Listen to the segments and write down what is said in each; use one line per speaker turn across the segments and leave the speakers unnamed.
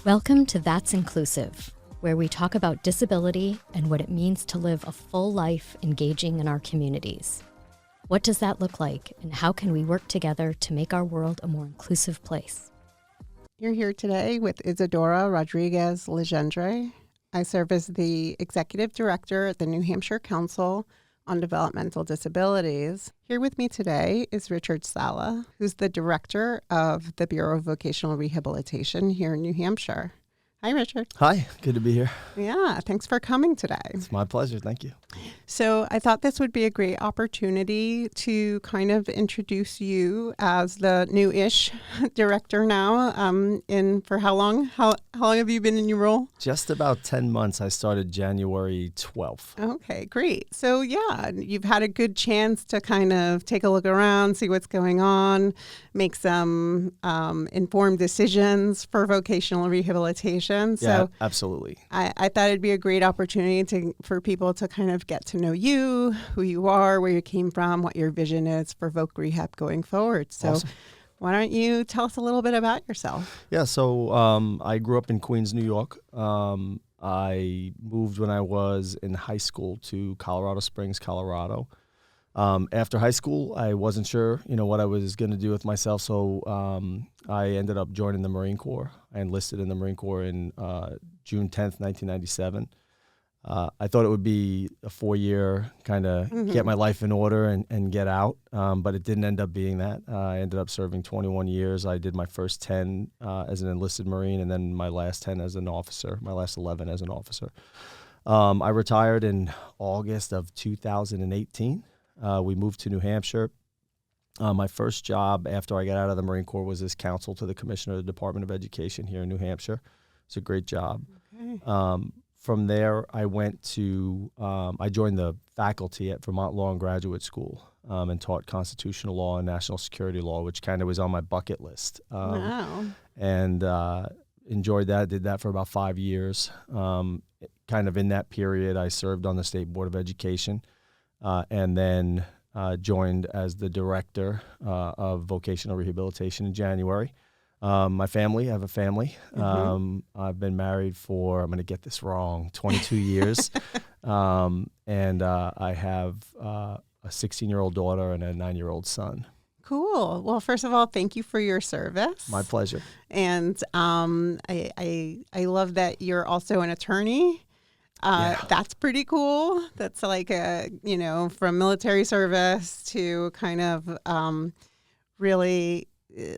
Welcome to That's Inclusive, where we talk about disability and what it means to live a full life engaging in our communities. What does that look like, and how can we work together to make our world a more inclusive place?
You're here today with Isadora Rodriguez Legendre. I serve as the Executive Director at the New Hampshire Council on Developmental Disabilities. Here with me today is Richard Sala, who's the Director of the Bureau of Vocational Rehabilitation here in New Hampshire. Hi, Richard.
Hi, good to be here.
Yeah, thanks for coming today.
It's my pleasure. Thank you.
So I thought this would be a great opportunity to kind of introduce you as the new-ish director now. For how long? How long have you been in your role?
Just about 10 months. I started January 12th.
Okay, great. So yeah, you've had a good chance to kind of take a look around, see what's going on, make some informed decisions for vocational rehabilitation. So
Yeah, absolutely.
I thought it'd be a great opportunity for people to kind of get to know you, who you are, where you came from, what your vision is for Voc Rehab going forward. So
Awesome.
Why don't you tell us a little bit about yourself?
Yeah, so I grew up in Queens, New York. I moved when I was in high school to Colorado Springs, Colorado. After high school, I wasn't sure, what I was going to do with myself, so I ended up joining the Marine Corps. I enlisted in the Marine Corps in June 10th, 1997. I thought it would be a 4-year kind of get my life in order and get out, but it didn't end up being that. I ended up serving 21 years. I did my first 10 as an enlisted Marine, and then my last 10 as an officer, my last 11 as an officer. I retired in August of 2018. We moved to New Hampshire. My first job after I got out of the Marine Corps was as counsel to the Commissioner of the Department of Education here in New Hampshire. It's a great job. Okay. From there, I I joined the faculty at Vermont Law and Graduate School and taught constitutional law and national security law, which kind of was on my bucket list.
Wow.
And enjoyed that, did that for about 5 years. Kind of in that period, I served on the State Board of Education and then joined as the Director of Vocational Rehabilitation in January. My family, I have a family. I've been married for, I'm going to get this wrong, 22 years. And I have a 16-year-old daughter and a 9-year-old son.
Cool. Well, first of all, thank you for your service.
My pleasure.
And I love that you're also an attorney.
Yeah.
That's pretty cool. That's like from military service to kind of really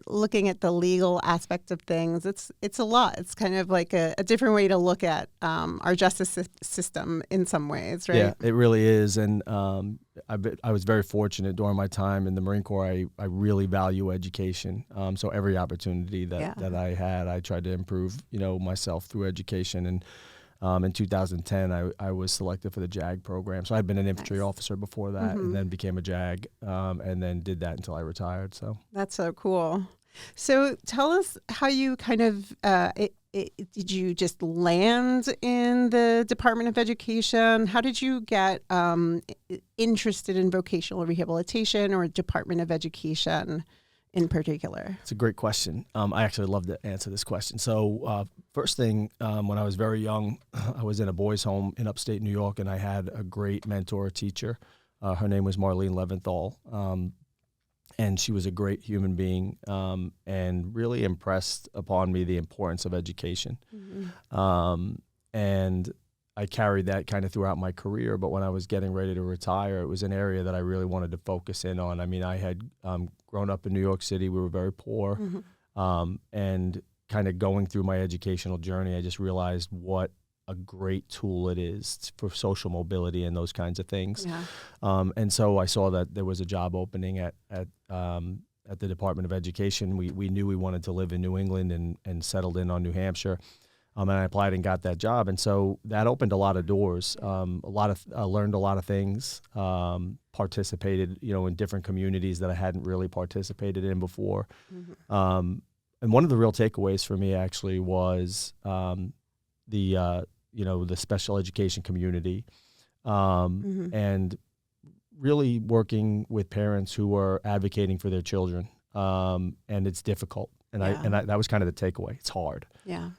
looking at the legal aspect of things. It's a lot. It's kind of like a different way to look at our justice system in some ways, right?
Yeah, it really is. And I was very fortunate during my time in the Marine Corps. I really value education. So every opportunity that I had, I tried to improve, myself through education. And in 2010, I was selected for the JAG program. So I'd been an infantry officer before that and then became a JAG and then did that until I retired. So
that's so cool. So tell us how you kind of, did you just land in the Department of Education? How did you get interested in vocational rehabilitation or Department of Education in particular?
It's a great question. I actually love to answer this question. So first thing, when I was very young, I was in a boys' home in upstate New York, and I had a great mentor teacher. Her name was Marlene Leventhal, and she was a great human being and really impressed upon me the importance of education. And I carried that kind of throughout my career, but when I was getting ready to retire, it was an area that I really wanted to focus in on. I mean, I had grown up in New York City. We were very poor. And kind of going through my educational journey, I just realized what a great tool it is for social mobility and those kinds of things. And so I saw that there was a job opening at the Department of Education. We knew we wanted to live in New England and settled in on New Hampshire. And I applied and got that job. And so that opened a lot of doors. Learned a lot of things, participated, in different communities that I hadn't really participated in before. And one of the real takeaways for me actually was the special education community. And really working with parents who are advocating for their children, and it's difficult. And that was kind of the takeaway. It's hard.
Yeah.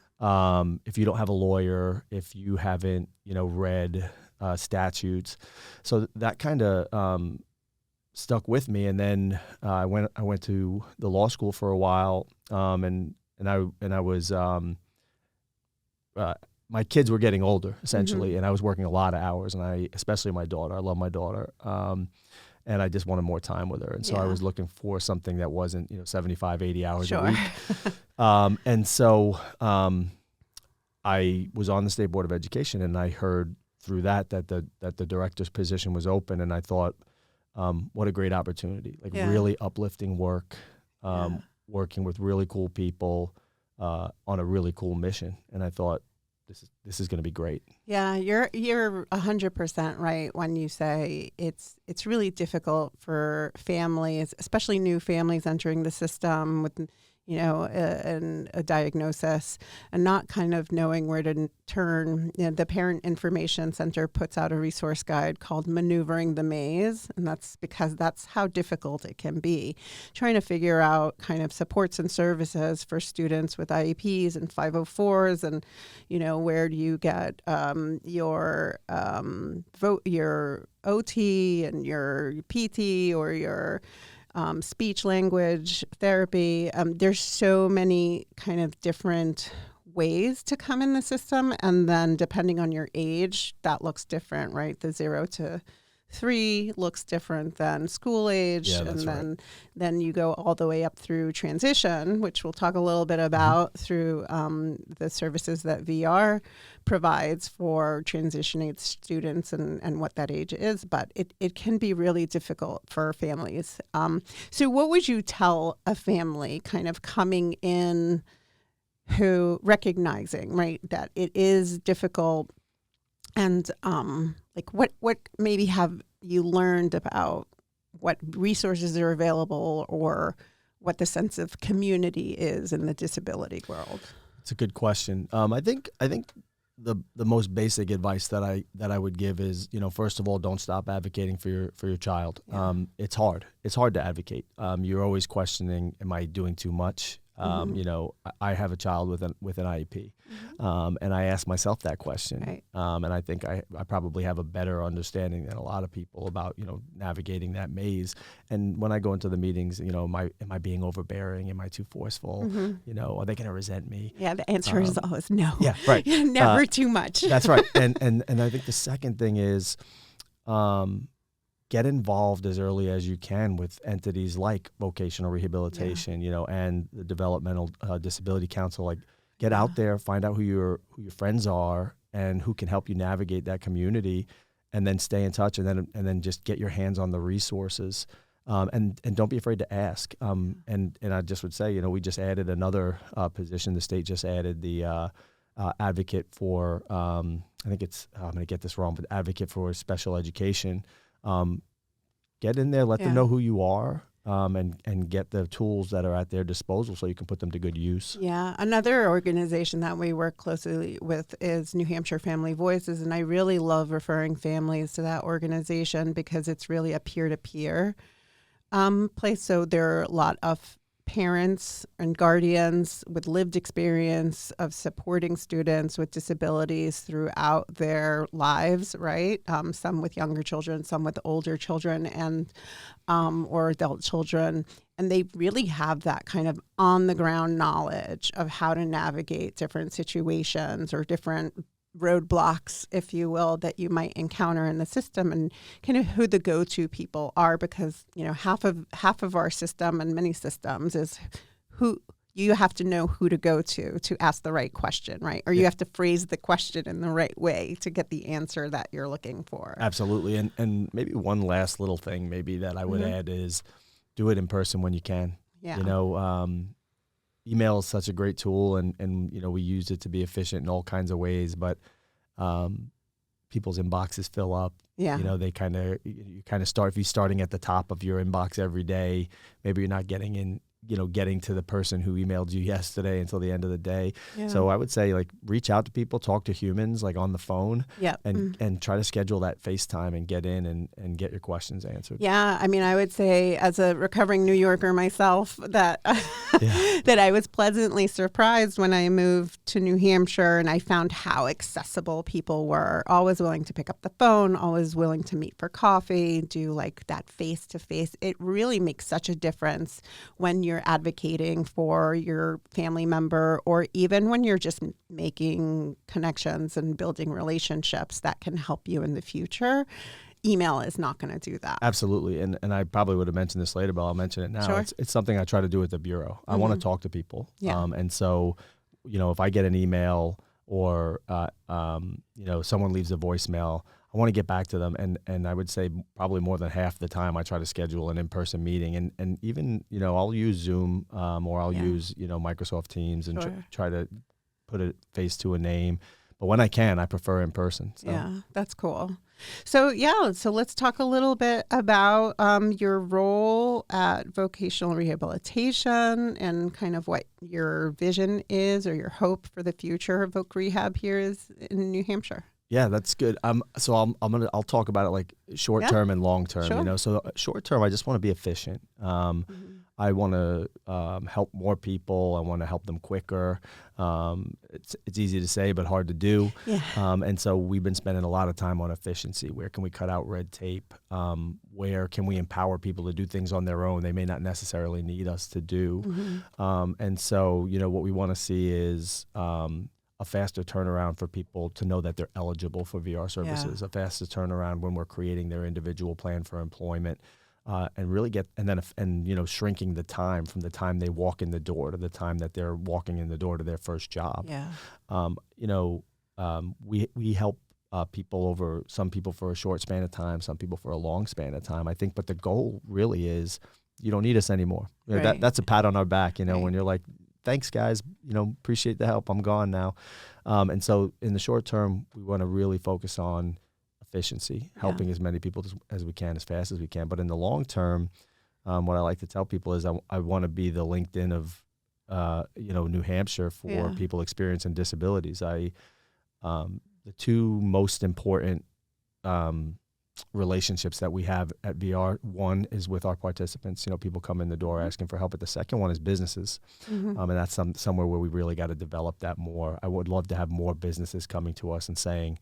If you don't have a lawyer, if you haven't, read statutes, so that kind of stuck with me. And then I went to the law school for a while, and I was my kids were getting older essentially, and I was working a lot of hours, and especially my daughter. I love my daughter. And I just wanted more time with her. And so I was looking for something that wasn't, 75, 80 hours a week. And so I was on the State Board of Education, and I heard through that the director's position was open. And I thought, what a great opportunity, really uplifting work, working with really cool people on a really cool mission. And I thought, this is going to be great.
Yeah, you're 100% right when you say it's really difficult for families, especially new families entering the system with a diagnosis and not kind of knowing where to turn. The Parent Information Center puts out a resource guide called Maneuvering the Maze, and that's because that's how difficult it can be, trying to figure out kind of supports and services for students with IEPs and 504s, and where do you get your OT and your PT or your speech language therapy. There's so many kind of different ways to come in the system. And then depending on your age, that looks different, right? The 0 to 3 looks different than school age.
Yeah,
and then you go all the way up through transition, which we'll talk a little bit about through the services that VR provides for transition age students and what that age is. But it can be really difficult for families. So what would you tell a family kind of coming in who recognizing, right, that it is difficult, and what maybe have you learned about what resources are available or what the sense of community is in the disability world?
It's a good question. I think the most basic advice that I would give is, first of all, don't stop advocating for your child.
Yeah.
It's hard. It's hard to advocate. You're always questioning, am I doing too much? I have a child with an IEP, and I ask myself that question.
Right.
And I think I probably have a better understanding than a lot of people about, navigating that maze. And when I go into the meetings, am I being overbearing? Am I too forceful? Are they going to resent me?
Yeah, the answer is always no.
Yeah, right.
Never too much.
That's right. And I think the second thing is, get involved as early as you can with entities like vocational rehabilitation, and the Developmental Disability Council. Get out there, find out who your friends are, and who can help you navigate that community, and then stay in touch, and then just get your hands on the resources, and don't be afraid to ask. And I just would say, we just added another position. The state just added the advocate for, I think it's, I'm going to get this wrong, but advocate for special education. Get in there, let them know who you are, and get the tools that are at their disposal so you can put them to good use.
Yeah. Another organization that we work closely with is New Hampshire Family Voices, and I really love referring families to that organization because it's really a peer-to-peer place. So there are a lot of parents and guardians with lived experience of supporting students with disabilities throughout their lives, right? Some with younger children, some with older children, and or adult children. And they really have that kind of on-the-ground knowledge of how to navigate different situations or different roadblocks, if you will, that you might encounter in the system, and kind of who the go-to people are, because half of our system and many systems is who you have to know who to go to ask the right question, right? Or you have to phrase the question in the right way to get the answer that you're looking for.
Absolutely. And maybe one last little thing maybe that I would add is do it in person when you can.
Yeah.
Email is such a great tool, and we use it to be efficient in all kinds of ways, but people's inboxes fill up.
Yeah.
They you kind of start, if you're starting at the top of your inbox every day, maybe you're not getting getting to the person who emailed you yesterday until the end of the day.
Yeah.
So I would say reach out to people, talk to humans on the phone,
Yep.
and try to schedule that FaceTime and get in and get your questions answered.
Yeah, I mean, I would say as a recovering New Yorker myself that
Yeah.
that I was pleasantly surprised when I moved to New Hampshire and I found how accessible people were, always willing to pick up the phone, always willing to meet for coffee, do that face-to-face. It really makes such a difference when you're advocating for your family member, or even when you're just making connections and building relationships that can help you in the future. Email is not going to do that.
Absolutely. And I probably would have mentioned this later, but I'll mention it now.
Sure.
It's something I try to do at the Bureau. I want to talk to people.
Yeah.
And so, if I get an email or, someone leaves a voicemail, I want to get back to them. And I would say probably more than half the time I try to schedule an in-person meeting. And even, I'll use Zoom or I'll use, Microsoft Teams and
Sure.
try to put a face to a name. But when I can, I prefer in person. So.
Yeah, that's cool. So let's talk a little bit about your role at vocational rehabilitation and kind of what your vision is or your hope for the future of voc rehab here is in New Hampshire.
Yeah, that's good. So I'll talk about it short term and long term.
Sure.
So short term, I just want to be efficient. I want to help more people. I want to help them quicker. It's easy to say, but hard to do.
Yeah.
And so we've been spending a lot of time on efficiency. Where can we cut out red tape? Where can we empower people to do things on their own? They may not necessarily need us to do. And so, what we want to see is a faster turnaround for people to know that they're eligible for VR services, a faster turnaround when we're creating their individual plan for employment, and really shrinking the time from the time they walk in the door to the time that they're walking in the door to their first job.
Yeah.
We help some people for a short span of time, some people for a long span of time, I think, but the goal really is you don't need us anymore.
Right.
That's a pat on our back,
Right.
when you're like, thanks guys, appreciate the help, I'm gone now. And so in the short term, we want to really focus on efficiency, helping as many people as we can, as fast as we can. But in the long term, what I like to tell people is I want to be the LinkedIn of, New Hampshire for people experiencing disabilities. The two most important relationships that we have at VR, one is with our participants. People come in the door asking for help, but the second one is businesses. And that's somewhere where we really got to develop that more. I would love to have more businesses coming to us and saying,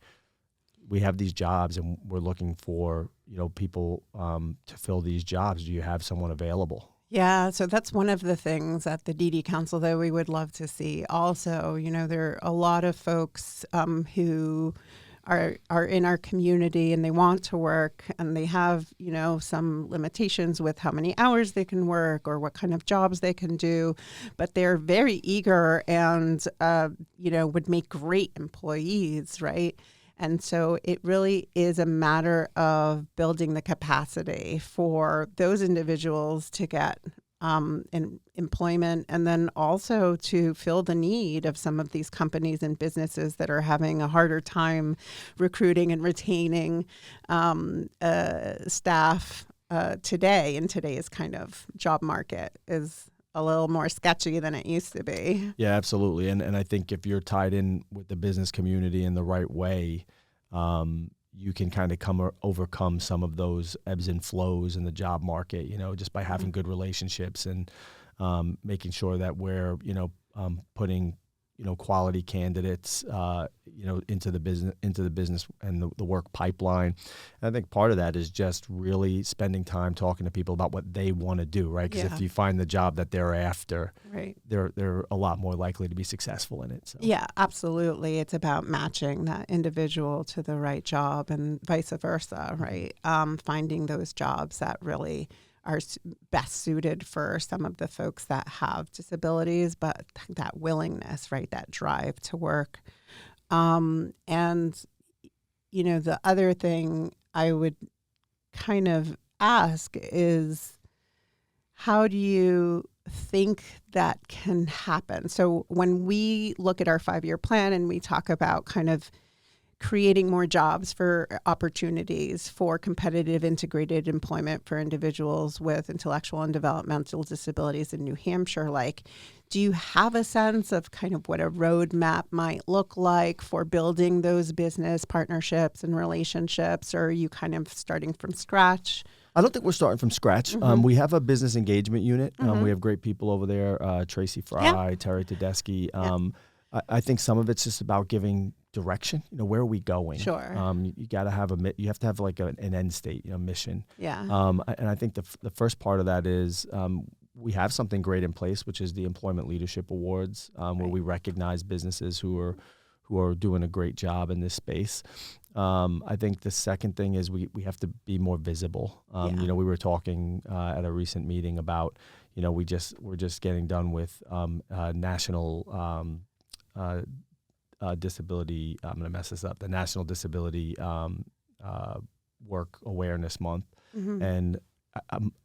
we have these jobs and we're looking for, people to fill these jobs. Do you have someone available?
Yeah, so that's one of the things at the DD Council that we would love to see. Also, there are a lot of folks who are in our community and they want to work and they have, some limitations with how many hours they can work or what kind of jobs they can do, but they're very eager and, would make great employees, right? And so it really is a matter of building the capacity for those individuals to get in employment, and then also to fill the need of some of these companies and businesses that are having a harder time recruiting and retaining staff today. In today's kind of job market is a little more sketchy than it used to be.
Yeah, absolutely. And I think if you're tied in with the business community in the right way, you can kind of overcome some of those ebbs and flows in the job market, just by having good relationships and making sure that we're, putting, quality candidates, into the business and the work pipeline. And I think part of that is just really spending time talking to people about what they want to do, right? Because if you find the job that they're after,
right,
they're a lot more likely to be successful in it. So.
Yeah, absolutely. It's about matching that individual to the right job and vice versa, right? Finding those jobs that really are best suited for some of the folks that have disabilities, but that willingness, right, that drive to work. And, the other thing I would kind of ask is, how do you think that can happen? So when we look at our 5-year plan and we talk about kind of creating more jobs for opportunities for competitive integrated employment for individuals with intellectual and developmental disabilities in New Hampshire. Like, do you have a sense of kind of what a roadmap might look like for building those business partnerships and relationships, or are you kind of starting from scratch?
I don't think we're starting from scratch. We have a business engagement unit. We have great people over there, Tracy Fry, Terry Tedeschi. I think some of it's just about giving direction. Where are we going?
Sure.
You got to have you have to have like an end state, mission.
Yeah.
And I think the first part of that is we have something great in place, which is the Employment Leadership Awards, where we recognize businesses who are doing a great job in this space. I think the second thing is we have to be more visible. We were talking at a recent meeting about, we're just getting done with national disability. I'm going to mess this up. The National Disability Work Awareness Month, and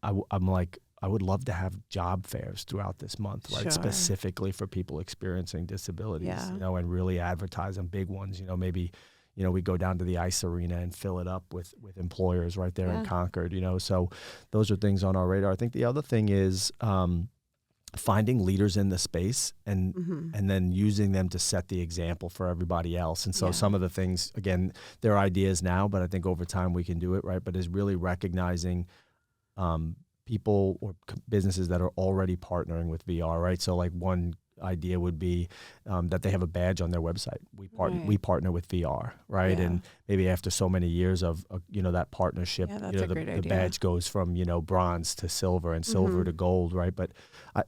I'm like, I would love to have job fairs throughout this month, right?
Sure.
Specifically for people experiencing disabilities,
Yeah.
and really advertise on big ones. Maybe, we go down to the ice arena and fill it up with employers right there in Concord, So those are things on our radar. I think the other thing is finding leaders in the space and then using them to set the example for everybody else. And so some of the things, again, they're ideas now, but I think over time we can do it, right? But is really recognizing people or businesses that are already partnering with VR, right? So like one idea would be that they have a badge on their website. We partner with VR, right?
Yeah.
And maybe after so many years of that partnership,
that's a great
the
idea.
badge goes from bronze to silver and silver to gold, right? But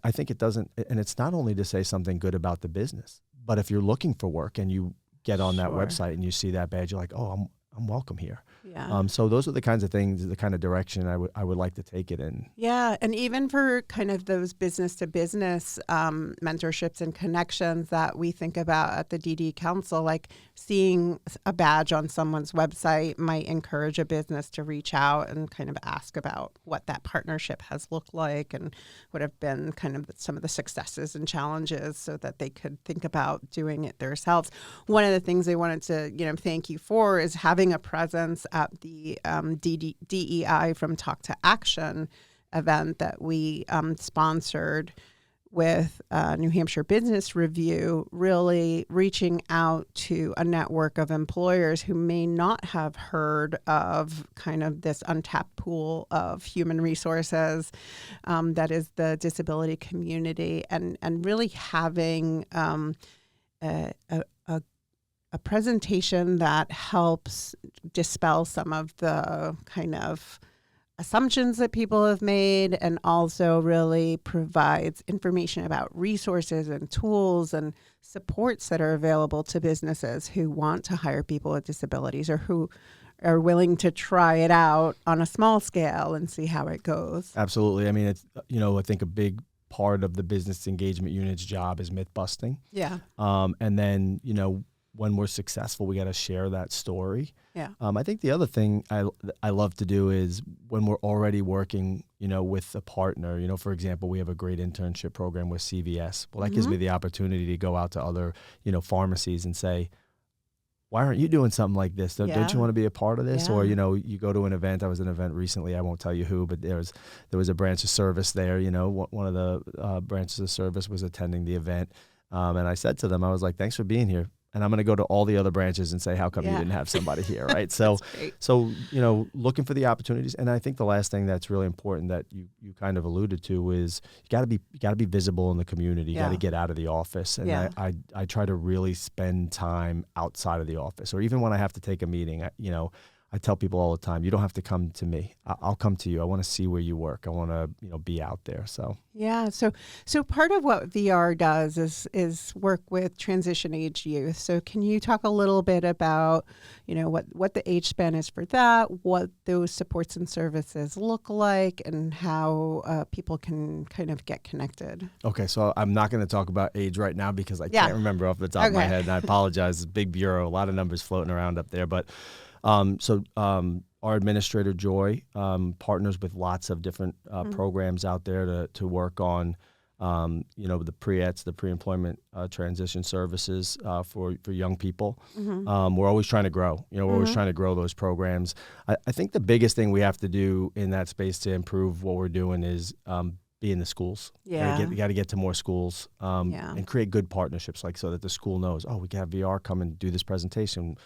I think it doesn't, and it's not only to say something good about the business, but if you're looking for work and you get on that website and you see that badge, you're like, oh, I'm welcome here.
Yeah.
So those are the kinds of things, the kind of direction I would like to take it in.
Yeah, and even for kind of those business to business mentorships and connections that we think about at the DD Council, like seeing a badge on someone's website might encourage a business to reach out and kind of ask about what that partnership has looked like and what have been kind of some of the successes and challenges, so that they could think about doing it themselves. One of the things I wanted to thank you for is having a presence at the DEI from Talk to Action event that we sponsored with New Hampshire Business Review, really reaching out to a network of employers who may not have heard of kind of this untapped pool of human resources that is the disability community, and really having a presentation that helps dispel some of the kind of assumptions that people have made, and also really provides information about resources and tools and supports that are available to businesses who want to hire people with disabilities, or who are willing to try it out on a small scale and see how it goes.
Absolutely. I mean, it's, I think a big part of the business engagement unit's job is myth busting.
Yeah.
And then, when we're successful, we got to share that story.
Yeah.
I think the other thing I love to do is when we're already working, with a partner, for example, we have a great internship program with CVS. Well, that gives me the opportunity to go out to other, pharmacies and say, why aren't you doing something like this? Don't you want to be a part of this?
Yeah.
Or, you go to an event. I was at an event recently. I won't tell you who, but there was a branch of service there. One of the branches of service was attending the event. And I said to them, I was like, thanks for being here. And I'm going to go to all the other branches and say, how come you didn't have somebody here, right? So, looking for the opportunities. And I think the last thing that's really important that you kind of alluded to is you got to be visible in the community. You got to get out of the office. And I try to really spend time outside of the office, or even when I have to take a meeting. I tell people all the time, you don't have to come to me. I'll come to you. I want to see where you work. I want to, be out there. So
yeah. So part of what VR does is work with transition age youth. So can you talk a little bit about, what the age span is for that, what those supports and services look like, and how people can kind of get connected?
Okay. So I'm not going to talk about age right now because I can't remember off the top of my head, and I apologize. It's a big bureau, a lot of numbers floating around up there, but our administrator, Joy, partners with lots of different programs out there to work on the PREETs, the pre-employment transition services for young people. We're always trying to grow. We're always trying to grow those programs. I think the biggest thing we have to do in that space to improve what we're doing is be in the schools.
Yeah.
You got to get to more schools and create good partnerships, so that the school knows, we can have VR come and do this presentation.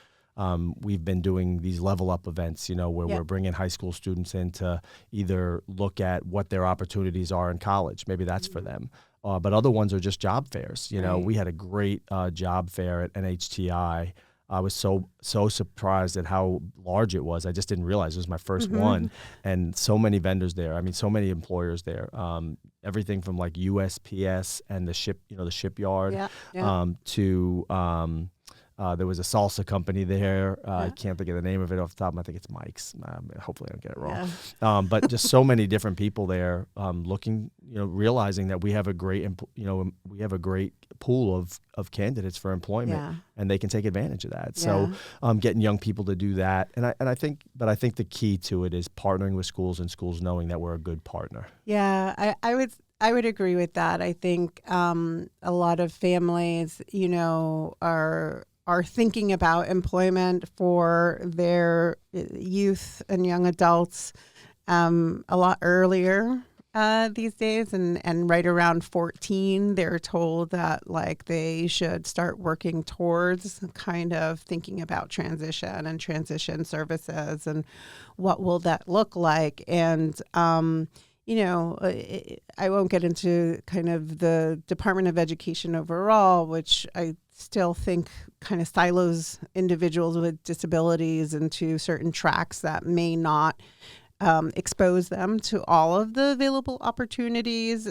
We've been doing these level up events, where we're bringing high school students in to either look at what their opportunities are in college. Maybe that's for them. But other ones are just job fairs. We had a great job fair at NHTI. I was so surprised at how large it was. I just didn't realize it was my first one, and so many vendors there. I mean, so many employers there. Everything from like USPS and the shipyard to there was a salsa company there. I can't think of the name of it off the top. I think it's Mike's. Hopefully I don't get it wrong. Yeah. But just so many different people there looking, realizing that we have a great, we have a great pool of candidates for employment, and they can take advantage of that. So getting young people to do that. And I think the key to it is partnering with schools and schools knowing that we're a good partner.
Yeah, I would agree with that. I think a lot of families, are thinking about employment for their youth and young adults a lot earlier these days, and right around 14, they're told that they should start working towards kind of thinking about transition and transition services and what will that look like. And I won't get into kind of the Department of Education overall, which I still think kind of silos individuals with disabilities into certain tracks that may not expose them to all of the available opportunities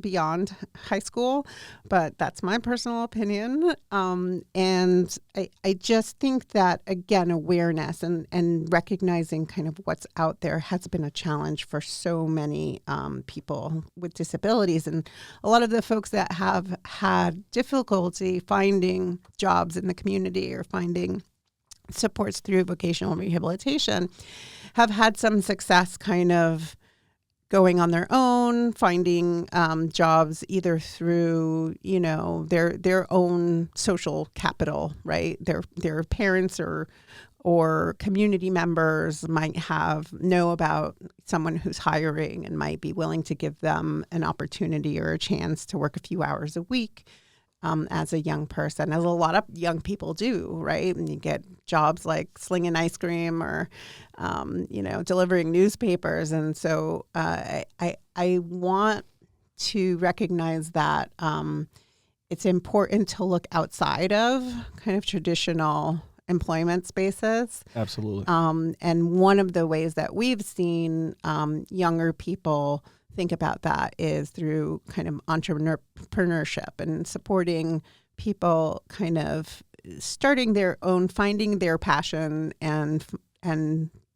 beyond high school. But that's my personal opinion. And I just think that, again, awareness and recognizing kind of what's out there has been a challenge for so many people with disabilities. And a lot of the folks that have had difficulty finding jobs in the community or finding supports through vocational rehabilitation have had some success kind of going on their own, finding jobs either through, their own social capital, right? Their parents or community members might know about someone who's hiring and might be willing to give them an opportunity or a chance to work a few hours a week. As a young person, as a lot of young people do, right? And you get jobs like slinging ice cream or, delivering newspapers. And so I want to recognize that it's important to look outside of kind of traditional employment spaces.
Absolutely.
And one of the ways that we've seen younger people think about that is through kind of entrepreneurship and supporting people kind of starting their own, finding their passion and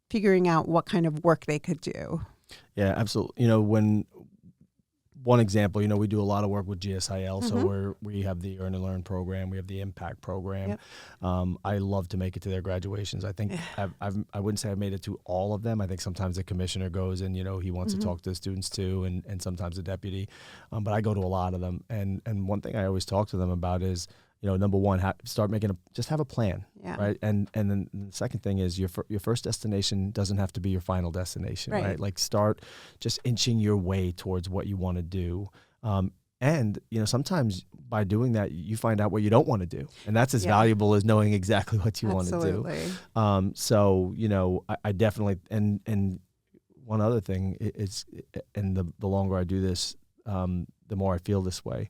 figuring out what kind of work they could do.
Yeah, absolutely. One example, we do a lot of work with GSIL. So we have the Earn and Learn program, we have the Impact program. Yep. I love to make it to their graduations. I think I wouldn't say I've made it to all of them. I think sometimes the commissioner goes and, he wants to talk to the students too, and sometimes the deputy. But I go to a lot of them. And one thing I always talk to them about is, number one, just have a plan, right? And then the second thing is your first destination doesn't have to be your final destination, right? Like start just inching your way towards what you want to do. And, sometimes by doing that, you find out what you don't want to do. And that's as valuable as knowing exactly what you want to do. So, I definitely, and one other thing is, and the longer I do this, the more I feel this way.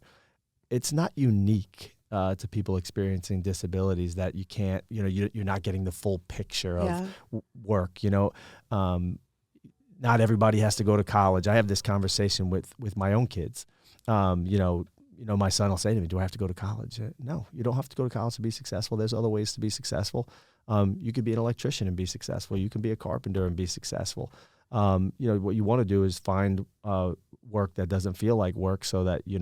It's not unique to people experiencing disabilities that you can't, you're not getting the full picture of work. Not everybody has to go to college. I have this conversation with my own kids. My son will say to me, "Do I have to go to college?" No, you don't have to go to college to be successful. There's other ways to be successful. You could be an electrician and be successful. You can be a carpenter and be successful. What you want to do is find work that doesn't feel like work so that, you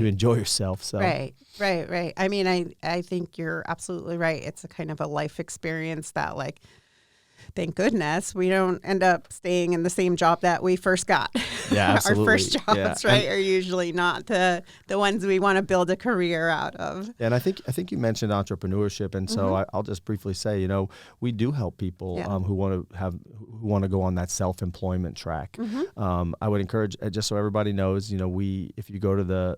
enjoy yourself. So
Right. I mean, I think you're absolutely right. It's a kind of a life experience that thank goodness we don't end up staying in the same job that we first got.
Yeah,
Our
absolutely.
first jobs,
Yeah.
right, are usually not the ones we want to build a career out of.
And I think you mentioned entrepreneurship, and so I'll just briefly say, we do help people
Yeah.
who want to go on that self-employment track. I would encourage, just so everybody knows, if you go to the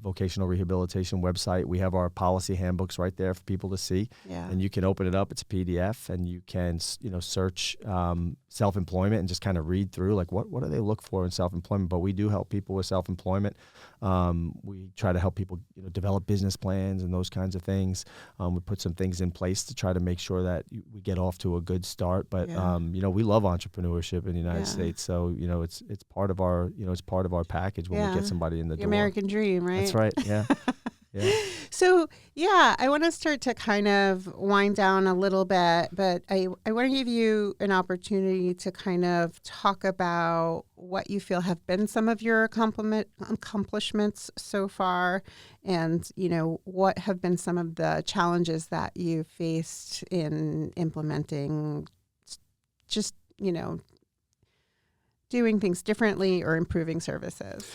vocational rehabilitation website, we have our policy handbooks right there for people to see,
Yeah.
and you can open it up. It's a PDF, and you can search self-employment and just kind of read through like what do they look for in self-employment. But we do help people with self-employment. We try to help people develop business plans and those kinds of things. We put some things in place to try to make sure that we get off to a good start. But we love entrepreneurship in the United States, so it's part of our it's part of our package when we get somebody in the door.
American dream, right?
That's right. Yeah. Yeah.
So, I want to start to kind of wind down a little bit, but I want to give you an opportunity to kind of talk about what you feel have been some of your accomplishments so far, and, what have been some of the challenges that you faced in implementing just, doing things differently or improving services.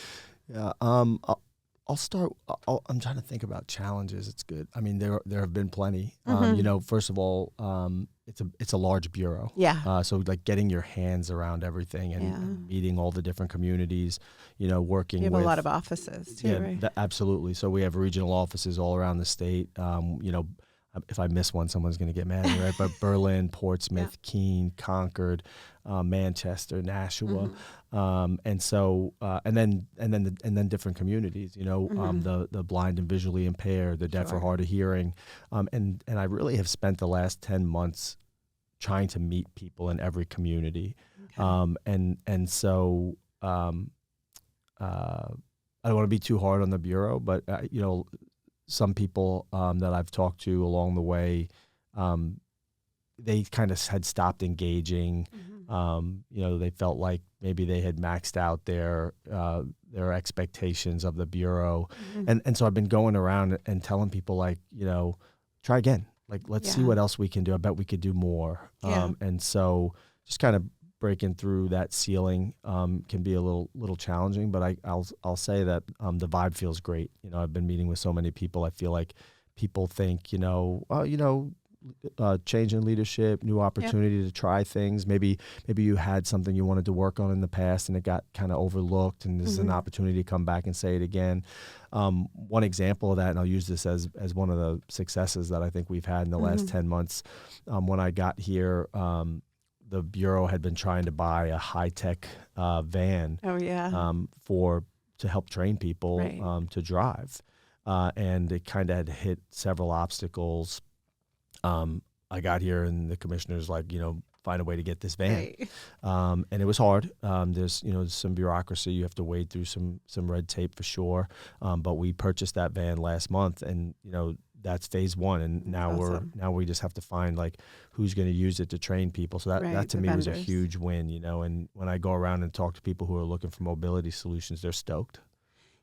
Yeah. I'll start. I'm trying to think about challenges. It's good. I mean, there have been plenty. First of all, it's a large bureau.
Yeah.
So like getting your hands around everything and meeting all the different communities. Working.
You have
with
a lot of offices too, right?
Absolutely. So we have regional offices all around the state. If I miss one, someone's going to get mad at me, right? But Berlin, Portsmouth, Keene, Concord, Manchester, Nashua, and so and then different communities. The blind and visually impaired, the deaf or hard of hearing, and I really have spent the last 10 months trying to meet people in every community, and so I don't want to be too hard on the bureau, but some people that I've talked to along the way, they kind of had stopped engaging. They felt like maybe they had maxed out their expectations of the bureau. And so I've been going around and telling people like, try again. Like, let's see what else we can do. I bet we could do more. And so just kind of breaking through that ceiling can be a little challenging, but I'll say that the vibe feels great. I've been meeting with so many people. I feel like people think, change in leadership, new opportunity to try things. Maybe you had something you wanted to work on in the past and it got kind of overlooked, and this is an opportunity to come back and say it again. One example of that, and I'll use this as one of the successes that I think we've had in the last 10 months. When I got here, the Bureau had been trying to buy a high-tech van to help train people to drive. And it kind of had hit several obstacles. I got here and the commissioner's like, find a way to get this van. And it was hard. There's some bureaucracy. You have to wade through some red tape for sure. But we purchased that van last month, and that's phase one, and now we just have to find like who's going to use it to train people. So that to me was a huge win, And when I go around and talk to people who are looking for mobility solutions, they're stoked.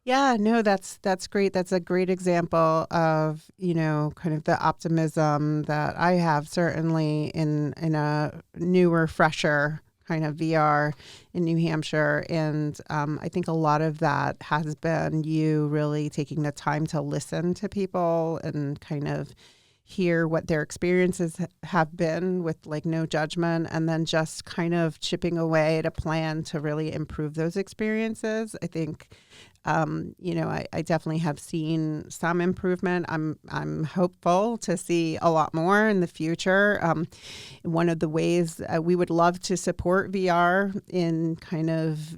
Yeah, no, that's great. That's a great example of, kind of the optimism that I have certainly in a newer, fresher kind of VR in New Hampshire. And I think a lot of that has been you really taking the time to listen to people and kind of hear what their experiences have been with like no judgment, and then just kind of chipping away at a plan to really improve those experiences. I think, I definitely have seen some improvement. I'm hopeful to see a lot more in the future. One of the ways we would love to support VR in kind of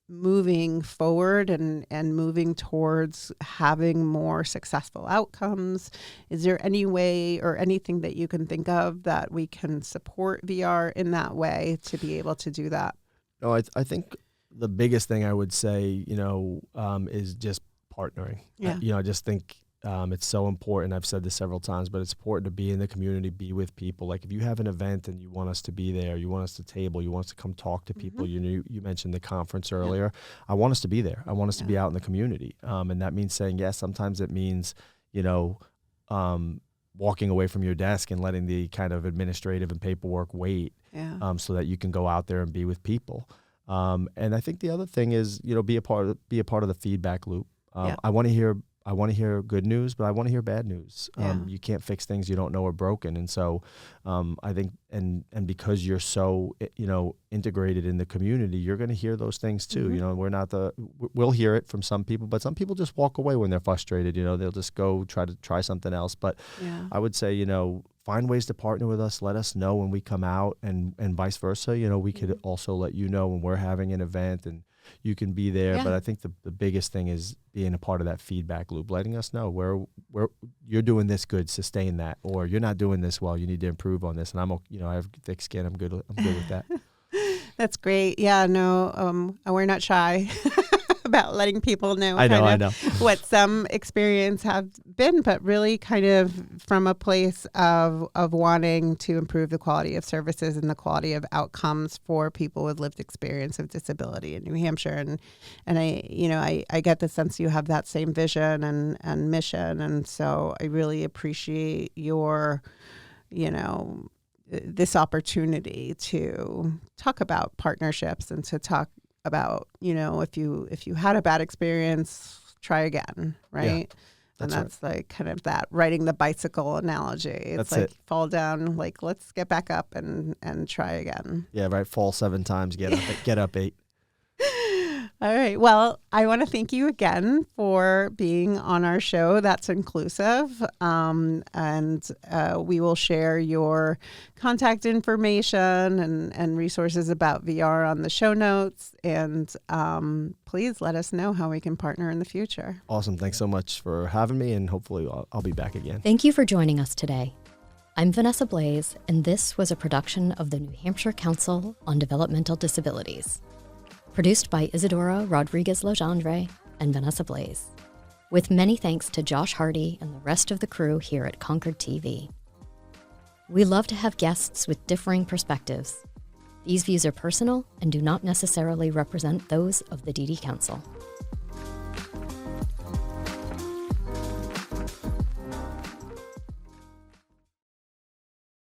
moving forward and moving towards having more successful outcomes. Is there any way or anything that you can think of that we can support VR in that way to be able to do that?
No, I think the biggest thing I would say, is just partnering. I just think it's so important. I've said this several times, but it's important to be in the community, be with people. Like if you have an event and you want us to be there, you want us to table, you want us to come talk to people. You mentioned the conference earlier. I want us to be there. I want us to be out in the community. And that means saying yes. Sometimes it means, walking away from your desk and letting the kind of administrative and paperwork wait so that you can go out there and be with people. And I think the other thing is, be a part of the feedback loop.
Yeah.
I want to hear good news, but I want to hear bad news.
Yeah.
You can't fix things you don't know are broken. And so I think, and because you're so, integrated in the community, you're going to hear those things too. We'll hear it from some people, but some people just walk away when they're frustrated. They'll just go try something else. But I would say, find ways to partner with us. Let us know when we come out, and vice versa. We could also let you know when we're having an event, and you can be there.
Yeah.
But I think the biggest thing is being a part of that feedback loop, letting us know where you're doing this good, sustain that, or you're not doing this well, you need to improve on this. And I have thick skin. I'm good with that.
That's great. Yeah, no, we're not shy about letting people know,
I know
what some experience have been, but really kind of from a place of wanting to improve the quality of services and the quality of outcomes for people with lived experience of disability in New Hampshire. And I get the sense you have that same vision and mission. And so I really appreciate your, this opportunity to talk about partnerships and to talk about, if you had a bad experience, try again, right?
Yeah,
that's like kind of that riding the bicycle analogy. It's fall down, let's get back up and try again.
Yeah, right. Fall 7 times, get up 8.
All right. Well, I want to thank you again for being on our show. That's inclusive. And we will share your contact information and resources about VR on the show notes. And please let us know how we can partner in the future.
Awesome. Thanks so much for having me, and hopefully I'll be back again.
Thank you for joining us today. I'm Vanessa Blaze, and this was a production of the New Hampshire Council on Developmental Disabilities. Produced by Isadora Rodriguez-Legendre and Vanessa Blaze, with many thanks to Josh Hardy and the rest of the crew here at Concord TV. We love to have guests with differing perspectives. These views are personal and do not necessarily represent those of the DD Council.